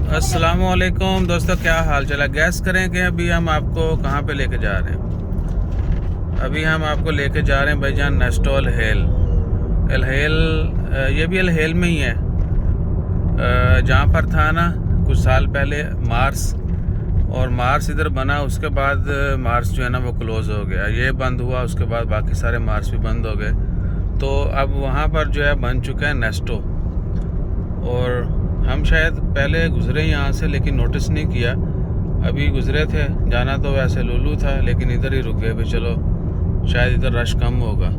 अस्सलामुअलैकुम दोस्तों, क्या हाल चला। गैस करें कि अभी हम आपको कहाँ पे लेके जा रहे हैं। अभी हम आपको लेके जा रहे हैं भाईजान नेस्टो अल हेल। अल हेल ये भी अल हेल में ही है। जहाँ पर था ना कुछ साल पहले मार्स, और मार्स इधर बना, उसके बाद मार्स जो है ना वो क्लोज़ हो गया। ये बंद हुआ, उसके बाद बाकी सारे मार्स भी बंद हो गए। तो अब वहाँ पर जो है बन चुका है नेस्टो। और हम शायद पहले गुज़रे यहाँ से लेकिन नोटिस नहीं किया। अभी गुज़रे थे, जाना तो वैसे लुलू था लेकिन इधर ही रुक गए भी, चलो शायद इधर रश कम होगा।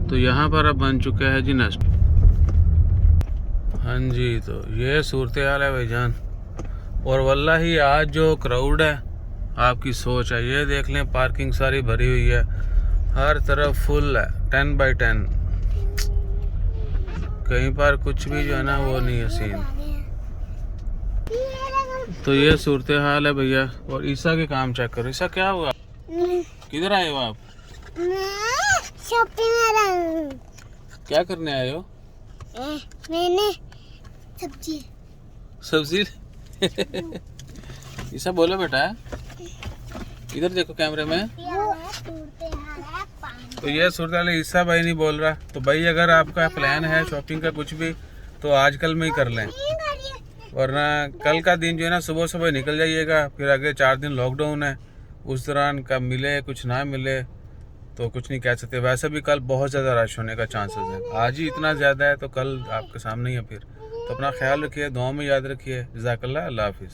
तो यहाँ पर अब बन चुका है जी नेस्टो। हाँ जी, तो ये सूरत हाल है भाईजान। और वल्लाही आज जो क्राउड है आपकी सोच है। ये देख लें, पार्किंग सारी भरी हुई है, हर तरफ फुल है, 10x10। कहीं पर कुछ भी जो है ना वो नहीं है सीन। तो ये सूरत हाल है भैया। और ईसा के काम चेक करो। ईसा क्या हुआ, किधर आए हो आप? शॉपिंग क्या करने आए हो? मैंने सब्जी ईसा बोलो बेटा, इधर देखो कैमरे में। तो ये सूरत हाल है। ईसा भाई नहीं बोल रहा। तो भाई अगर आपका प्लान है शॉपिंग का कुछ भी तो आजकल में ही कर लें, वरना कल का दिन जो है ना सुबह सुबह निकल जाइएगा, फिर अगले 4 दिन लॉकडाउन है। उस दौरान कब मिले कुछ ना मिले तो कुछ नहीं कह सकते। वैसे भी कल बहुत ज़्यादा रश होने का चांसेस है। आज ही इतना ज़्यादा है तो कल आपके सामने ही है फिर। तो अपना ख्याल रखिए, दुआ में याद रखिए। जज़ाकल्लाह, अल्लाह हाफिज़।